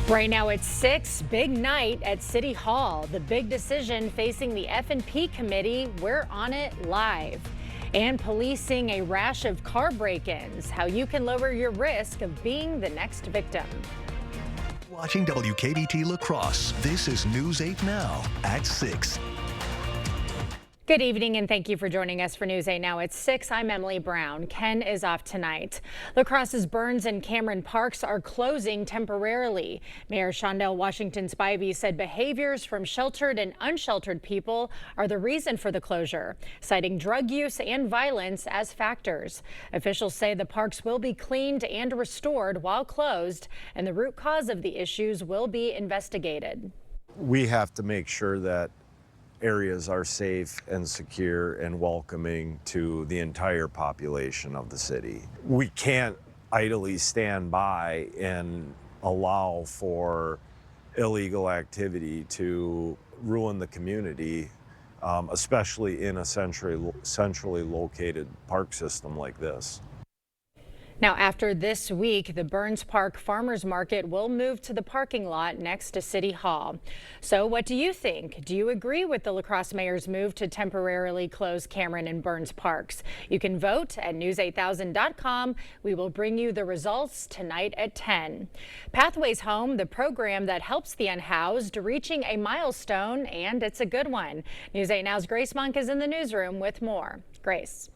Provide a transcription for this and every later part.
Right now it's 6, big night at City Hall. The big decision facing the F&P committee, we're on it live. And policing a rash of car break-ins, how you can lower your risk of being the next victim. Watching WKBT La Crosse, this is News 8 Now at 6. Good evening and thank you for joining us for News 8 Now at 6. I'm Emily Brown. Ken is off tonight. La Crosse's Burns and Cameron parks are closing temporarily. Mayor Shondell Washington Spivey said behaviors from sheltered and unsheltered people are the reason for the closure, citing drug use and violence as factors. Officials say the parks will be cleaned and restored while closed, and the root cause of the issues will be investigated. We have to make sure that areas are safe and secure and welcoming to the entire population of the city. We can't idly stand by and allow for illegal activity to ruin the community, especially in a centrally located park system like this. Now, after this week, the Burns Park Farmers Market will move to the parking lot next to City Hall. So what do you think? Do you agree with the La Crosse mayor's move to temporarily close Cameron and Burns parks? You can vote at news8000.com. We will bring you the results tonight at 10. Pathways Home, the program that helps the unhoused, reaching a milestone, and it's a good one. News 8 Now's Grace Monk is in the newsroom with more. Grace.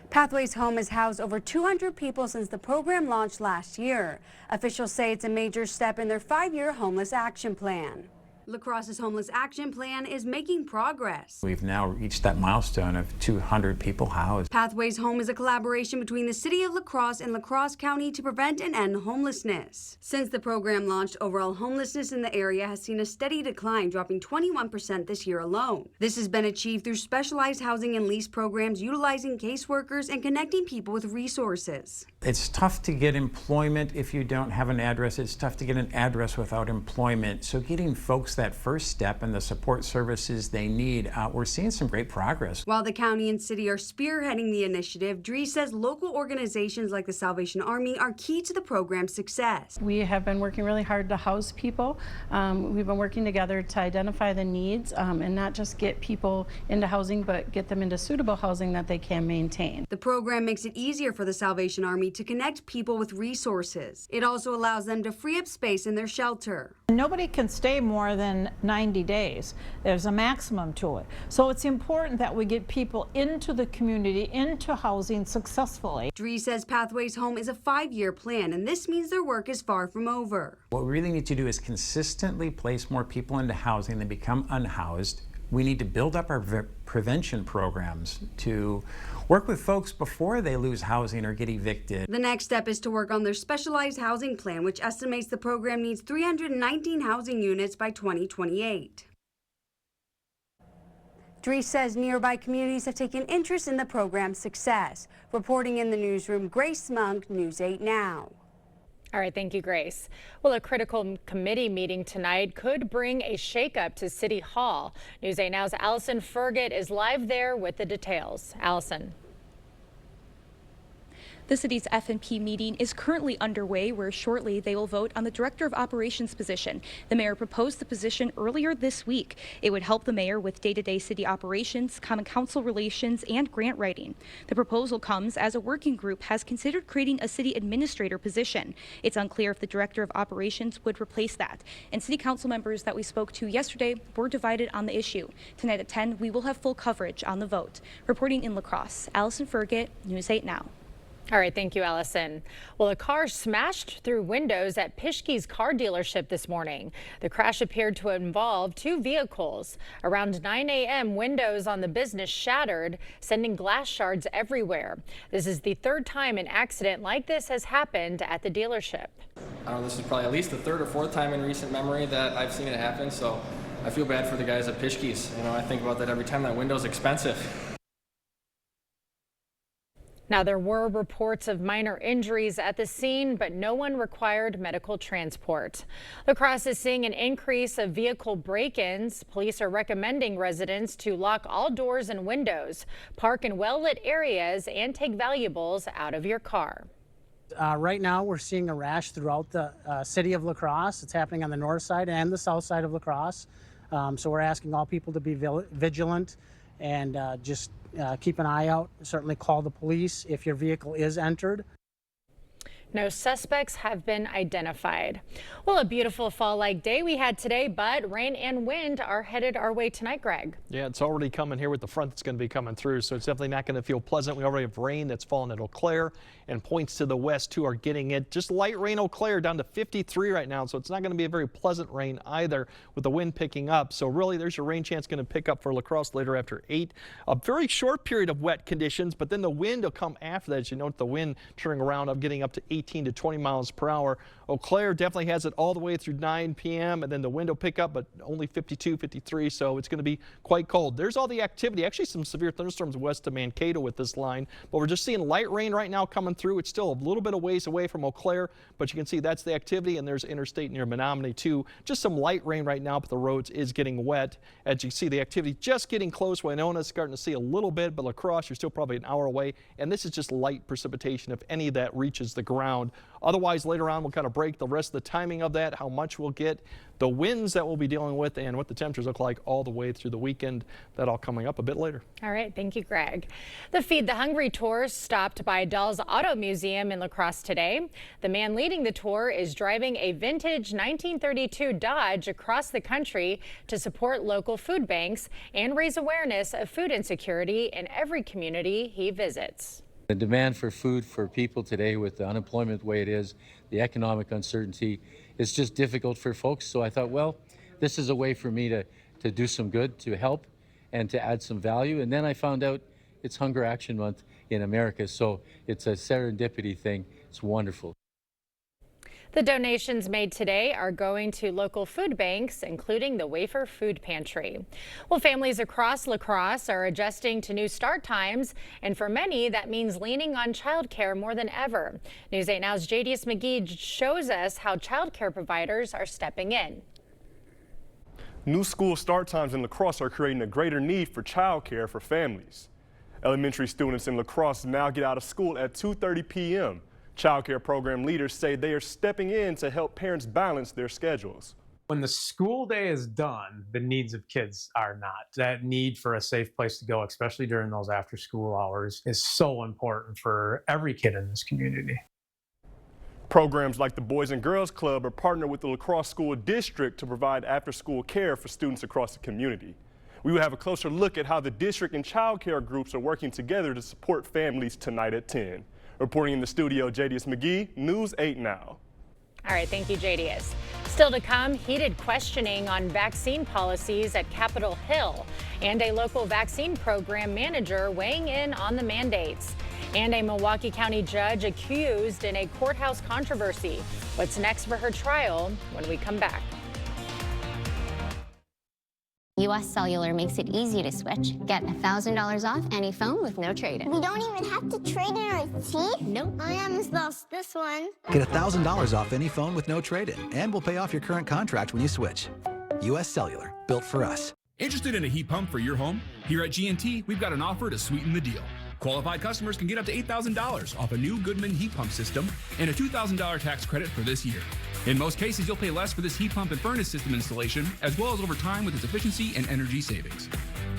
Pathways Home has housed over 200 people since the program launched last year. Officials say it's a major step in their 5-year homeless action plan. La Crosse's homeless action plan is making progress. We've now reached that milestone of 200 people housed. Pathways Home is a collaboration between the city of La Crosse and La Crosse County to prevent and end homelessness. Since the program launched, overall homelessness in the area has seen a steady decline, dropping 21% this year alone. This has been achieved through specialized housing and lease programs, utilizing caseworkers and connecting people with resources. It's tough to get employment if you don't have an address. It's tough to get an address without employment. So getting folks that first step and the support services they need, we're seeing some great progress. While the county and city are spearheading the initiative, Dries says local organizations like the Salvation Army are key to the program's success. We have been working really hard to house people. We've been working together to identify the needs and not just get people into housing, but get them into suitable housing that they can maintain. The program makes it easier for the Salvation Army to connect people with resources. It also allows them to free up space in their shelter. Nobody can stay more than 90 days. There's a maximum to it. So it's important that we get people into the community, into housing successfully. Dries says Pathways Home is a 5-year plan, and this means their work is far from over. What we really need to do is consistently place more people into housing than become unhoused. We need to build up our prevention programs to work with folks before they lose housing or get evicted. The next step is to work on their specialized housing plan, which estimates the program needs 319 housing units by 2028. Dries says nearby communities have taken interest in the program's success. Reporting in the newsroom, Grace Monk, News 8 Now. All right, thank you, Grace. Well, a critical committee meeting tonight could bring a shakeup to City Hall. News 8 Now's Allison Fergit is live there with the details. Allison. The city's F&P meeting is currently underway, where shortly they will vote on the Director of Operations position. The mayor proposed the position earlier this week. It would help the mayor with day-to-day city operations, common council relations, and grant writing. The proposal comes as a working group has considered creating a city administrator position. It's unclear if the Director of Operations would replace that. And city council members that we spoke to yesterday were divided on the issue. Tonight at 10, we will have full coverage on the vote. Reporting in La Crosse, Allison Fergit, News 8 Now. All right, thank you, Allison. Well, a car smashed through windows at Pischke's car dealership this morning. The crash appeared to involve 2 vehicles. Around 9 a.m., windows on the business shattered, sending glass shards everywhere. This is the 3rd time an accident like this has happened at the dealership. I don't know, this is probably at least the 3rd or 4th time in recent memory that I've seen it happen, so I feel bad for the guys at Pischke's. You know, I think about that every time. That window's expensive. Now, there were reports of minor injuries at the scene, but no one required medical transport. La Crosse is seeing an increase of vehicle break-ins. Police are recommending residents to lock all doors and windows, park in well-lit areas, and take valuables out of your car. Right now, we're seeing a rash throughout the city of La Crosse. It's happening on the north side and the south side of La Crosse. So we're asking all people to be vigilant and just keep an eye out. Certainly call the police if your vehicle is entered. No suspects have been identified. Well, a beautiful fall-like day we had today, but rain and wind are headed our way tonight, Greg. Yeah, it's already coming here with the front that's going to be coming through, so it's definitely not going to feel pleasant. We already have rain that's fallen at Eau Claire, and points to the west too are getting it. Just light rain Eau Claire down to 53 right now, so it's not going to be a very pleasant rain either with the wind picking up. So really there's your rain chance going to pick up for La Crosse later after 8. A very short period of wet conditions, but then the wind will come after that. As you note, the wind turning around of getting up to 18 to 20 miles per hour. Eau Claire definitely has it all the way through 9 p.m. and then the wind will pick up, but only 52, 53, so it's going to be quite cold. There's all the activity. Actually, some severe thunderstorms west of Mankato with this line, but we're just seeing light rain right now coming through. It's still a little bit of ways away from Eau Claire, but you can see that's the activity, and there's interstate near Menominee too. Just some light rain right now, but the roads is getting wet. As you see, the activity just getting close. Winona's starting to see a little bit, but La Crosse, you're still probably an hour away, and this is just light precipitation if any of that reaches the ground. Otherwise, later on, we'll kind of break the rest of the timing of that, how much we'll get, the winds that we'll be dealing with, and what the temperatures look like all the way through the weekend. That all coming up a bit later. All right, thank you, Greg. The Feed the Hungry tour stopped by Dahl's Auto Museum in La Crosse today. The man leading the tour is driving a vintage 1932 Dodge across the country to support local food banks and raise awareness of food insecurity in every community he visits. The demand for food for people today, with the unemployment the way it is, the economic uncertainty, it's just difficult for folks. So I thought, well, this is a way for me to do some good, to help and to add some value. And then I found out it's Hunger Action Month in America, so it's a serendipity thing. It's wonderful. The donations made today are going to local food banks, including the Wafer Food Pantry. Well, families across La Crosse are adjusting to new start times, and for many, that means leaning on childcare more than ever. News 8 Now's Jadius McGee shows us how childcare providers are stepping in. New school start times in La Crosse are creating a greater need for childcare for families. Elementary students in La Crosse now get out of school at 2:30 p.m. Childcare program leaders say they are stepping in to help parents balance their schedules. When the school day is done, the needs of kids are not. That need for a safe place to go, especially during those after school hours, is so important for every kid in this community. Programs like the Boys and Girls Club are partnered with the La Crosse School District to provide after-school care for students across the community. We will have a closer look at how the district and child care groups are working together to support families tonight at 10. Reporting in the studio, Jadius McGee, News 8 Now. All right, thank you, Jadius. Still to come, heated questioning on vaccine policies at Capitol Hill, and a local vaccine program manager weighing in on the mandates, and a Milwaukee County judge accused in a courthouse controversy. What's next for her trial when we come back? US Cellular makes it easy to switch. Get $1,000 off any phone with no trade-in. We don't even have to trade in our teeth? Nope. I almost lost this one. Get $1,000 off any phone with no trade-in, and we'll pay off your current contract when you switch. US Cellular, built for us. Interested in a heat pump for your home? Here at G&T, we've got an offer to sweeten the deal. Qualified customers can get up to $8,000 off a new Goodman heat pump system and a $2,000 tax credit for this year. In most cases, you'll pay less for this heat pump and furnace system installation, as well as over time with its efficiency and energy savings.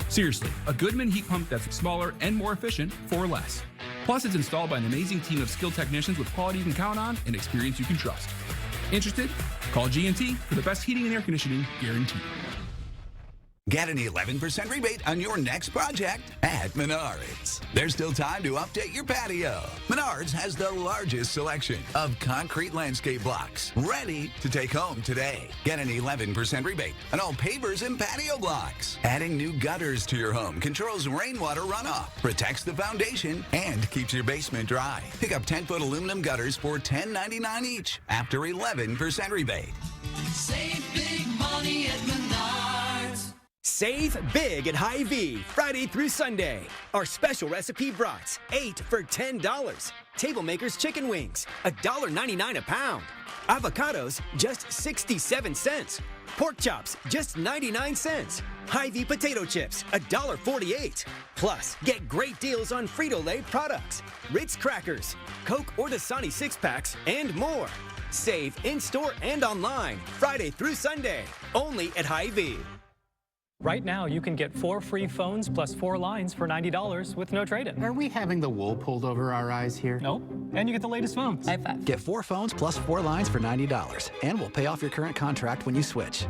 Seriously, a Goodman heat pump that's smaller and more efficient for less. Plus, it's installed by an amazing team of skilled technicians with quality you can count on and experience you can trust. Interested? Call G&T for the best heating and air conditioning guaranteed. Get an 11% rebate on your next project at Menards. There's still time to update your patio. Menards has the largest selection of concrete landscape blocks ready to take home today. Get an 11% rebate on all pavers and patio blocks. Adding new gutters to your home controls rainwater runoff, protects the foundation, and keeps your basement dry. Pick up 10-foot aluminum gutters for $10.99 each after 11% rebate. Save big money at Menards. Save big at Hy-Vee, Friday through Sunday. Our special recipe brats, 8 for $10. Table Makers chicken wings, $1.99 a pound. Avocados, just 67 cents. Pork chops, just 99 cents. Hy-Vee potato chips, $1.48. Plus, get great deals on Frito-Lay products, Ritz crackers, Coke or Dasani 6-packs, and more. Save in-store and online, Friday through Sunday, only at Hy-Vee. Right now, you can get 4 free phones plus 4 lines for $90 with no trade-in. Are we having the wool pulled over our eyes here? Nope. And you get the latest phones. High five. Get 4 phones plus 4 lines for $90, and we'll pay off your current contract when you switch.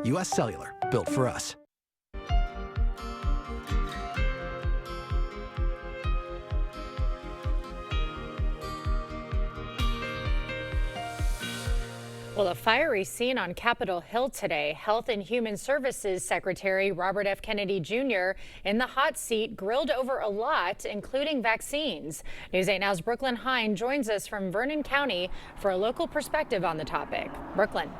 U.S. Cellular, built for us. Well, a fiery scene on Capitol Hill today. Health and Human Services Secretary Robert F. Kennedy Jr. in the hot seat, grilled over a lot, including vaccines. News 8 Now's Brooklyn Hine joins us from Vernon County for a local perspective on the topic. Brooklyn.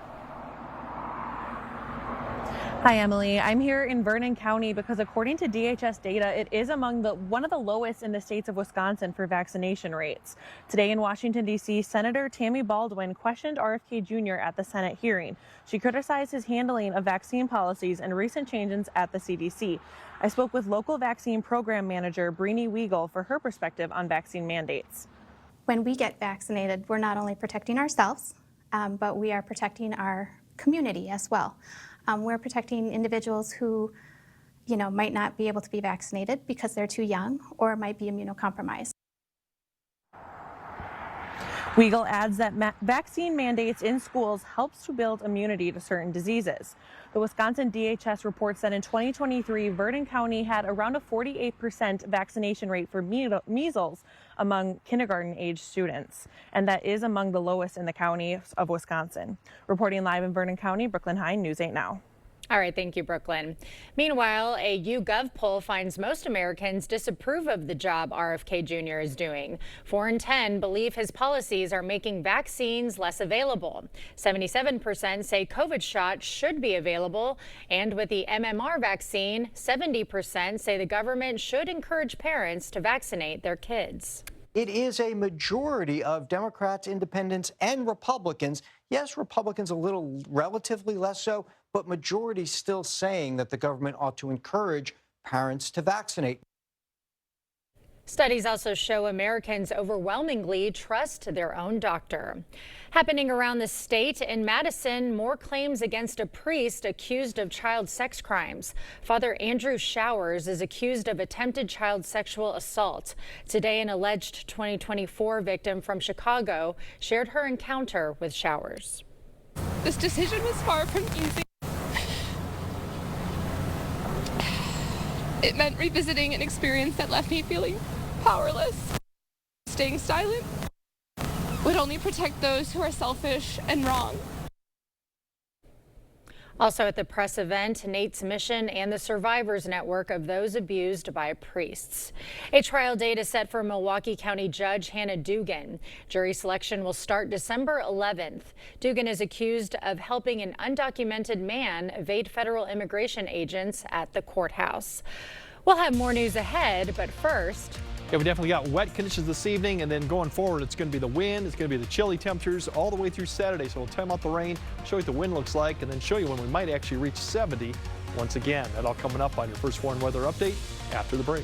Hi, Emily. I'm here in Vernon County because according to DHS data, it is among one of the lowest in the states of Wisconsin for vaccination rates. Today in Washington, D.C., Senator Tammy Baldwin questioned RFK Jr. at the Senate hearing. She criticized his handling of vaccine policies and recent changes at the CDC. I spoke with local vaccine program manager Brini Weigel for her perspective on vaccine mandates. When we get vaccinated, we're not only protecting ourselves, but we are protecting our community as well. We're protecting individuals who, might not be able to be vaccinated because they're too young or might be immunocompromised. Weigel adds that vaccine mandates in schools helps to build immunity to certain diseases. The Wisconsin DHS reports that in 2023, Vernon County had around a 48% vaccination rate for measles among kindergarten-age students, and that is among the lowest in the county of Wisconsin. Reporting live in Vernon County, Brooklyn Hine, News 8 Now. All right, thank you, Brooklyn. Meanwhile, a YouGov poll finds most Americans disapprove of the job RFK Jr. is doing. 4 in 10 believe his policies are making vaccines less available. 77% say COVID shots should be available. And with the MMR vaccine, 70% say the government should encourage parents to vaccinate their kids. It is a majority of Democrats, independents, and Republicans. Yes, Republicans a little relatively less so, but majority still saying that the government ought to encourage parents to vaccinate. Studies also show Americans overwhelmingly trust their own doctor. Happening around the state, in Madison, more claims against a priest accused of child sex crimes. Father Andrew Showers is accused of attempted child sexual assault. Today, an alleged 2024 victim from Chicago shared her encounter with Showers. This decision was far from easy. It meant revisiting an experience that left me feeling powerless. Staying silent would only protect those who are selfish and wrong. Also at the press event, Nate's Mission and the Survivors Network of those abused by priests. A trial date is set for Milwaukee County Judge Hannah Dugan. Jury selection will start December 11th. Dugan is accused of helping an undocumented man evade federal immigration agents at the courthouse. We'll have more news ahead, but first... Yeah, we definitely got wet conditions this evening, and then going forward, it's going to be the wind, it's going to be the chilly temperatures all the way through Saturday. So we'll time out the rain, show you what the wind looks like, and then show you when we might actually reach 70 once again. That all coming up on your First Warn Weather Update after the break.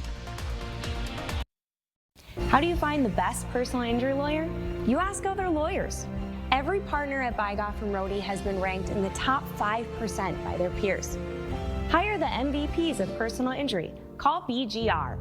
How do you find the best personal injury lawyer? You ask other lawyers. Every partner at Bygoff and Rohde has been ranked in the top 5% by their peers. Hire the MVPs of personal injury. Call BGR.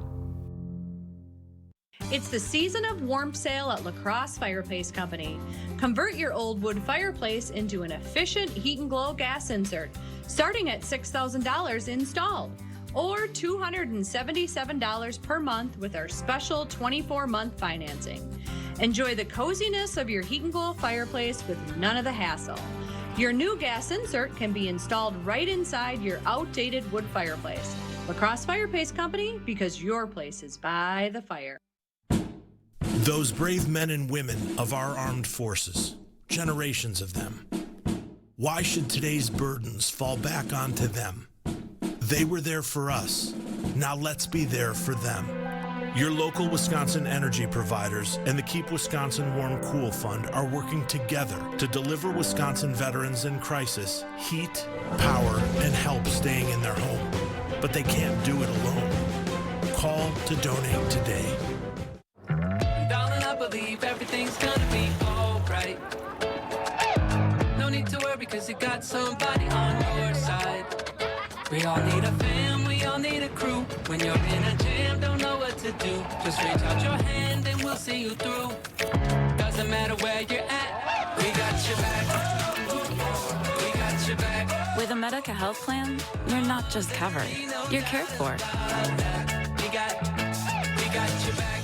It's the season of warmth sale at La Crosse Fireplace Company. Convert your old wood fireplace into an efficient heat and glow gas insert, starting at $6,000 installed, or $277 per month with our special 24-month financing. Enjoy the coziness of your heat and glow fireplace with none of the hassle. Your new gas insert can be installed right inside your outdated wood fireplace. La Crosse Fireplace Company, because your place is by the fire. Those brave men and women of our armed forces, generations of them. Why should today's burdens fall back onto them? They were there for us. Now let's be there for them. Your local Wisconsin energy providers and the Keep Wisconsin Warm Cool Fund are working together to deliver Wisconsin veterans in crisis heat, power, and help staying in their home. But they can't do it alone. Call to donate today. Darling, I believe everything's gonna be alright. No need to worry, cause you got somebody on your side. We all need a fam, we all need a crew. When you're in a jam, don't know what to do, just reach out your hand and we'll see you through. Doesn't matter where you're at, we got your back. We got your back. With a Medica health plan, you're not just covered, you're cared for. We got your back.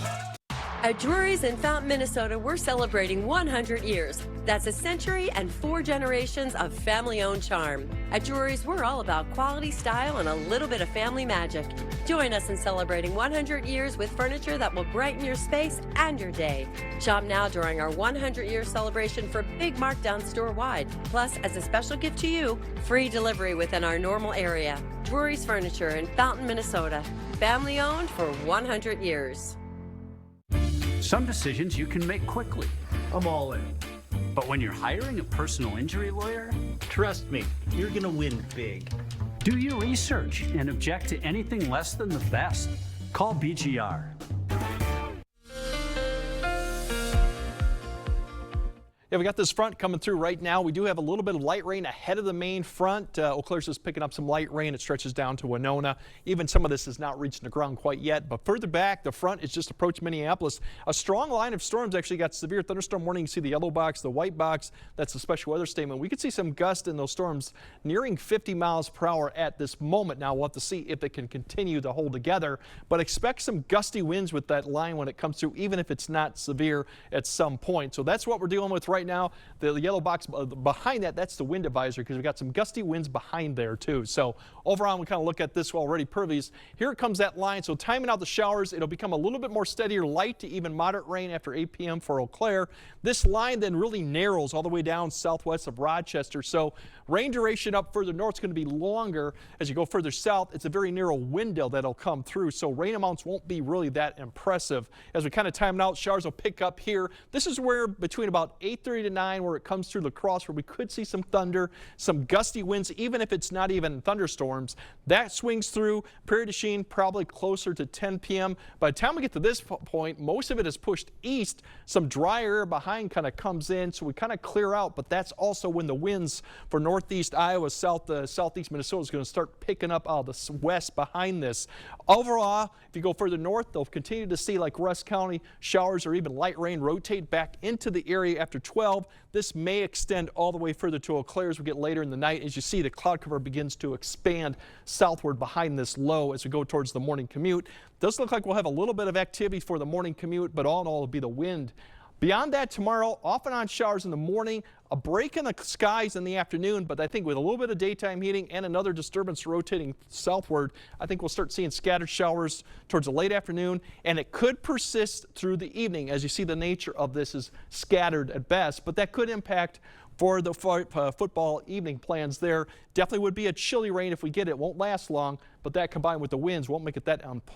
At Drury's in Fountain, Minnesota, we're celebrating 100 years. That's a century and 4 generations of family-owned charm. At Drury's, we're all about quality, style, and a little bit of family magic. Join us in celebrating 100 years with furniture that will brighten your space and your day. Shop now during our 100-year celebration for big markdowns store-wide. Plus, as a special gift to you, free delivery within our normal area. Drury's Furniture in Fountain, Minnesota. Family-owned for 100 years. Some decisions you can make quickly. I'm all in. But when you're hiring a personal injury lawyer, Trust me, you're gonna win big. do your research and object to anything less than the best. Call BGR. Yeah, we got this front coming through right now. We do have a little bit of light rain ahead of the main front. Eau Claire's is picking up some light rain. It stretches down to Winona. Even some of this is not reaching the ground quite yet. But further back, the front is just approached Minneapolis. A strong line of storms actually got severe thunderstorm warning. You see the yellow box, the white box. That's the special weather statement. We could see some gusts in those storms nearing 50 miles per hour at this moment. Now we'll have to see if they can continue to hold together. But expect some gusty winds with that line when it comes through, even if it's not severe at some point. So that's what we're dealing with right now. The yellow box behind that, that's the wind advisory, because we've got some gusty winds behind there too. So overall, we kind of look at this already pervious. Here comes that line. So timing out the showers, it'll become a little bit more steadier, light to even moderate rain after 8 p.m. for Eau Claire. This line then really narrows all the way down southwest of Rochester. So rain duration up further north is going to be longer. As you go further south, it's a very narrow window that'll come through. So rain amounts won't be really that impressive. As we kind of time it out, showers will pick up here. This is where between about 8:30 to 9, where it comes through La Crosse, where we could see some thunder, some gusty winds, even if it's not even thunderstorms. That swings through. Prairie du Chien probably closer to 10 p.m. By the time we get to this point, most of it is pushed east. Some dry air behind kind of comes in, so we kind of clear out, but that's also when the winds for northeast Iowa, southeast Minnesota is going to start picking up out of the west behind this. Overall, if you go further north, they'll continue to see, like Rusk County, showers or even light rain rotate back into the area after 12. This may extend all the way further to Eau Claire as we get later in the night. As you see, the cloud cover begins to expand southward behind this low as we go towards the morning commute. Does look like we'll have a little bit of activity for the morning commute, but all in all, it'll be the wind. Beyond that, tomorrow, off and on showers in the morning, a break in the skies in the afternoon, but I think with a little bit of daytime heating and another disturbance rotating southward, I think we'll start seeing scattered showers towards the late afternoon, and it could persist through the evening. As you see, the nature of this is scattered at best, but that could impact for the football evening plans there. Definitely would be a chilly rain if we get it. Won't last long, but that combined with the winds won't make it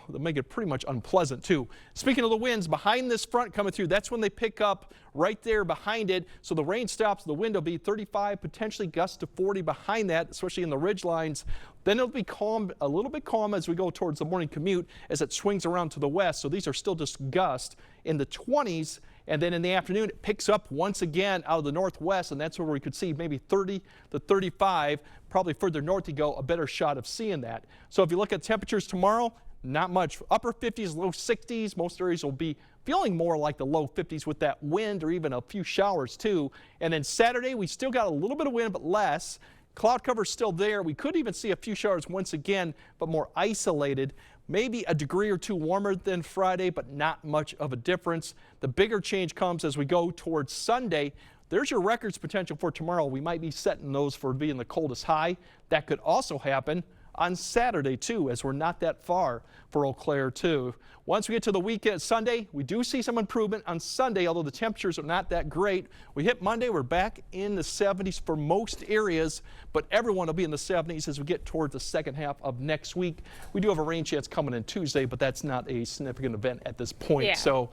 make it pretty much unpleasant too. Speaking of the winds, behind this front coming through, that's when they pick up right there behind it. So the rain stops, the wind will be 35, potentially gusts to 40 behind that, especially in the ridge lines. Then it'll be calm, a little bit calm as we go towards the morning commute as it swings around to the west. So these are still just gusts in the 20s. And then in the afternoon, it picks up once again out of the northwest, and that's where we could see maybe 30 to 35. Probably further north you go, a better shot of seeing that. So if you look at temperatures tomorrow, not much. Upper 50s, low 60s. Most areas will be feeling more like the low 50s with that wind or even a few showers too. And then Saturday, we still got a little bit of wind, but less. Cloud cover still there. We could even see a few showers once again, but more isolated. Maybe a degree or two warmer than Friday, but not much of a difference. The bigger change comes as we go towards Sunday. There's your records potential for tomorrow. We might be setting those for being the coldest high. That could also happen on Saturday too, as we're not that far for Eau Claire too. Once we get to the weekend, Sunday, we do see some improvement on Sunday, although the temperatures are not that great. We hit Monday, we're back in the 70s for most areas, but everyone will be in the 70s as we get towards the second half of next week. We do have a rain chance coming in Tuesday, but that's not a significant event at this point. Yeah. So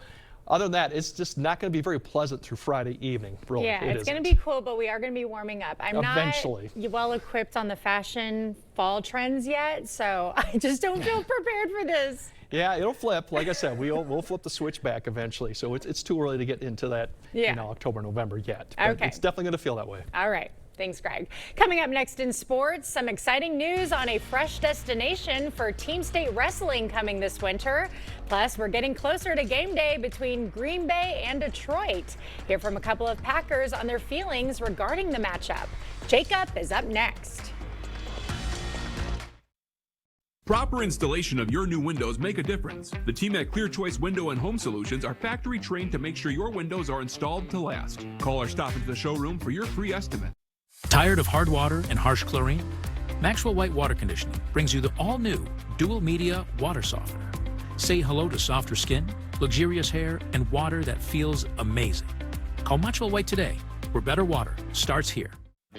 other than that, it's just not going to be very pleasant through Friday evening. Really, yeah, it's going to be cool, but we are going to be warming up. I'm Eventually. not well equipped on the fashion fall trends yet, so I just don't feel prepared for this. Yeah, it'll flip. Like I said, we'll flip the switch back eventually. So it's too early to get into that, October, November yet. But Okay. It's definitely going to feel that way. All right. Thanks, Greg. Coming up next in sports, some exciting news on a fresh destination for Team State Wrestling coming this winter. Plus, we're getting closer to game day between Green Bay and Detroit. Hear from a couple of Packers on their feelings regarding the matchup. Jacob is up next. Proper installation of your new windows make a difference. The team at Clear Choice Window and Home Solutions are factory trained to make sure your windows are installed to last. Call or stop into the showroom for your free estimate. Tired of hard water and harsh chlorine? Maxwell White Water Conditioning brings you the all-new dual media water softener. Say hello to softer skin, luxurious hair, and water that feels amazing. Call Maxwell White today, where better water starts here.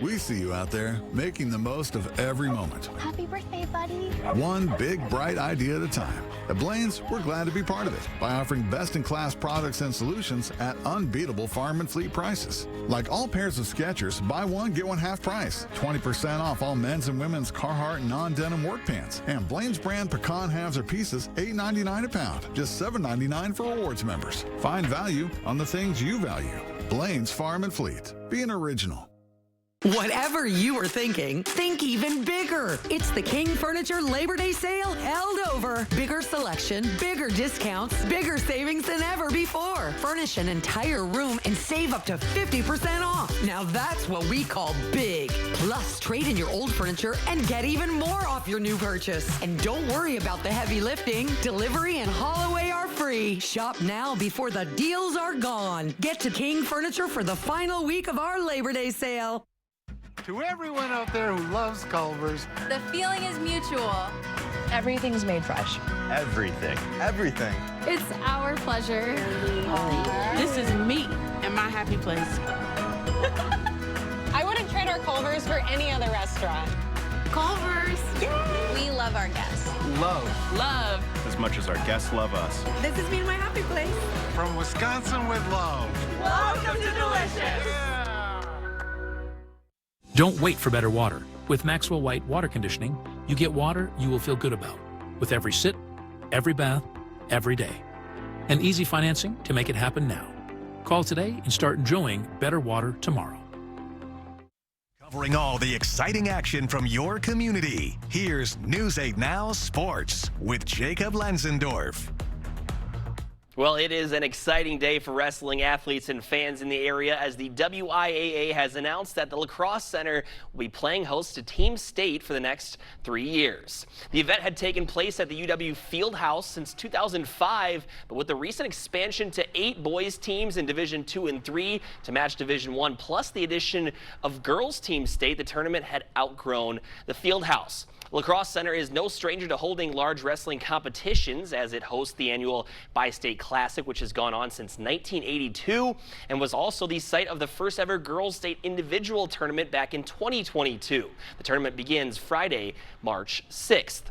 We see you out there making the most of every moment. Happy birthday, buddy. One big, bright idea at a time. At Blaine's, we're glad to be part of it by offering best-in-class products and solutions at unbeatable farm and fleet prices. Like all pairs of Skechers, buy one, get one half price. 20% off all men's and women's Carhartt non-denim work pants. And Blaine's brand pecan halves or pieces, $8.99 a pound. Just $7.99 for rewards members. Find value on the things you value. Blaine's Farm and Fleet. Be an original. Whatever you were thinking, think even bigger. It's the King Furniture Labor Day sale held over. Bigger selection, bigger discounts, bigger savings than ever before. Furnish an entire room and save up to 50% off. Now that's what we call big. Plus, trade in your old furniture and get even more off your new purchase. And don't worry about the heavy lifting. Delivery and haul away are free. Shop now before the deals are gone. Get to King Furniture for the final week of our Labor Day sale. To everyone out there who loves Culver's, the feeling is mutual. Everything's made fresh. everything. Everything. It's our pleasure. This is me and my happy place. I wouldn't trade our Culver's for any other restaurant. Culver's. We love our guests. Love. As much as our guests love us. This is me and my happy place. From Wisconsin with love. Welcome to Delicious. Don't wait for better water. With Maxwell White Water Conditioning, you get water you will feel good about with every sit, every bath, every day. And easy financing to make it happen now. Call today and start enjoying better water tomorrow. Covering all the exciting action from your community, here's News 8 Now Sports with Jacob Lenzendorf. Well, it is an exciting day for wrestling athletes and fans in the area as the WIAA has announced that the Lacrosse Center will be playing host to Team State for the next 3 years. The event had taken place at the UW Fieldhouse since 2005, but with the recent expansion to 8 boys teams in Division 2 and 3 to match Division 1, plus the addition of girls Team State, the tournament had outgrown the Fieldhouse. Lacrosse Center is no stranger to holding large wrestling competitions as it hosts the annual Bi-State Classic, which has gone on since 1982 and was also the site of the first ever girls state individual tournament back in 2022. The tournament begins Friday, March 6th.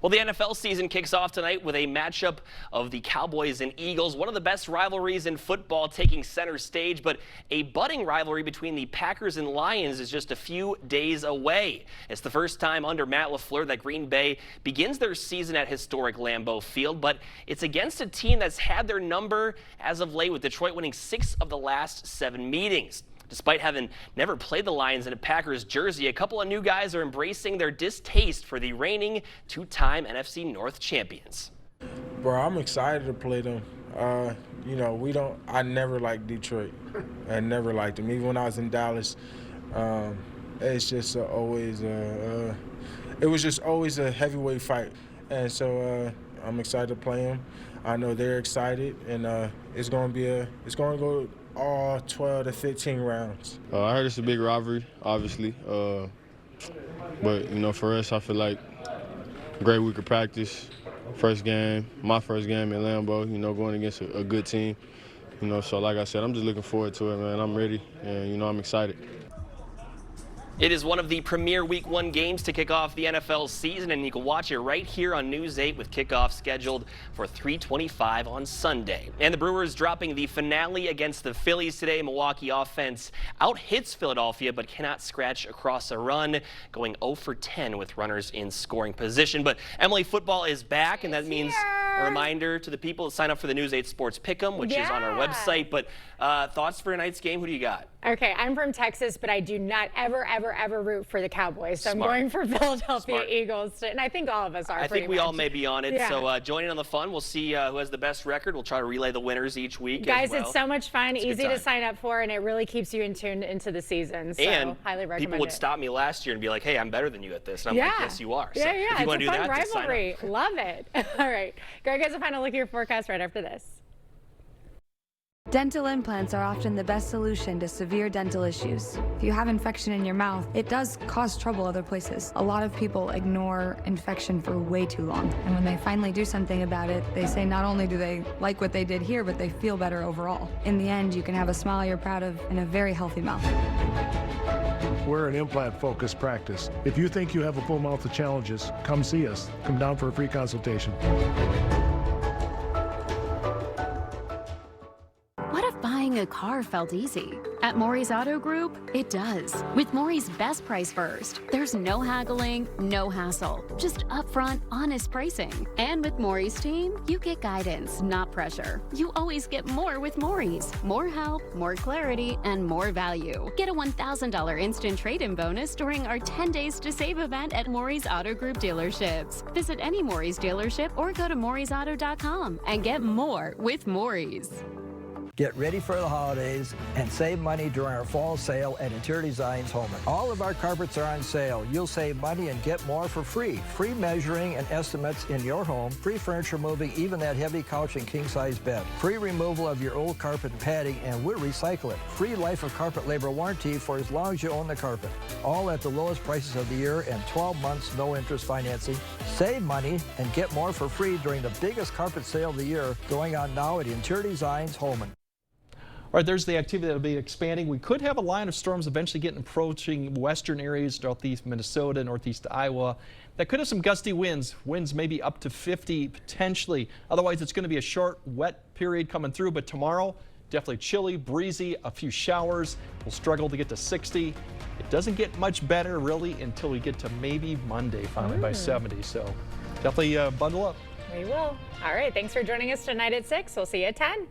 Well, the NFL season kicks off tonight with a matchup of the Cowboys and Eagles, one of the best rivalries in football taking center stage, but a budding rivalry between the Packers and Lions is just a few days away. It's the first time under Matt LaFleur that Green Bay begins their season at historic Lambeau Field, but it's against a team that's had their number as of late, with Detroit winning 6 of the last 7 meetings. Despite having never played the Lions in a Packers jersey, a couple of new guys are embracing their distaste for the reigning 2-time NFC North champions. Bro, I'm excited to play them. I never liked Detroit. I never liked them. Even when I was in Dallas, it's just it was just always a heavyweight fight. And so I'm excited to play them. I know they're excited, and it's going to go all 12 to 15 rounds. I heard it's a big rivalry, obviously. But, for us, I feel like Great week of practice. First game, my first game at Lambeau, you know, going against a good team. You know, so like I said, I'm just looking forward to it, man. I'm ready, and, you know, I'm excited. It is one of the premier Week 1 games to kick off the NFL season, and you can watch it right here on News 8 with kickoff scheduled for 3:25 on Sunday. And the Brewers dropping the finale against the Phillies today. Milwaukee offense out-hits Philadelphia, but cannot scratch across a run, going 0 for 10 with runners in scoring position. But Emily, football is back, and that means a reminder to the people to sign up for the News 8 Sports Pick'em, which is on our website. But thoughts for tonight's game? Who do you got? Okay, I'm from Texas, but I do not ever root for the Cowboys. So Smart. I'm going for Philadelphia Smart. Eagles. And I think all of us are. I think we much. all may be on it. Yeah. So join in on the fun. We'll see who has the best record. We'll try to relay the winners each week. Guys, as well. it's so much fun, It's a good easy to time. sign up for, and it really keeps you in tune into the season. So And highly recommend people would it. stop me last year and be like, hey, I'm better than you at this. And I'm like, yes, you are. So yeah, if you it's want a to do fun that, just sign up. rivalry. Love it. All right. Greg has a final look at your forecast right after this. Dental implants are often the best solution to severe dental issues. If you have infection in your mouth, it does cause trouble other places. A lot of people ignore infection for way too long. And when they finally do something about it, they say not only do they like what they did here, but they feel better overall. In the end, you can have a smile you're proud of and a very healthy mouth. We're an implant-focused practice. If you think you have a full mouth of challenges, come see us. Come down for a free consultation. What if buying a car felt easy? At Maury's Auto Group, it does. With Maury's Best Price First, there's no haggling, no hassle, just upfront, honest pricing. And with Maury's team, you get guidance, not pressure. You always get more with Maury's. More help, more clarity, and more value. Get a $1,000 instant trade-in bonus during our 10 Days to Save event at Maury's Auto Group dealerships. Visit any Maury's dealership or go to maurysauto.com and get more with Maury's. Get ready for the holidays and save money during our fall sale at Interior Designs Holman. All of our carpets are on sale. You'll save money and get more for free. Free measuring and estimates in your home. Free furniture moving, even that heavy couch and king-size bed. Free removal of your old carpet and padding, and we'll recycle it. Free life of carpet labor warranty for as long as you own the carpet. All at the lowest prices of the year and 12 months no interest financing. Save money and get more for free during the biggest carpet sale of the year going on now at Interior Designs Holman. All right, there's the activity that will be expanding. We could have a line of storms eventually getting approaching western areas, northeast Minnesota, northeast Iowa. That could have some gusty winds. Winds maybe up to 50 potentially. Otherwise, it's going to be a short, wet period coming through. But tomorrow, definitely chilly, breezy, a few showers. We'll struggle to get to 60. It doesn't get much better really until we get to maybe Monday, finally by 70. So definitely bundle up. We will. All right. Thanks for joining us tonight at 6. We'll see you at 10.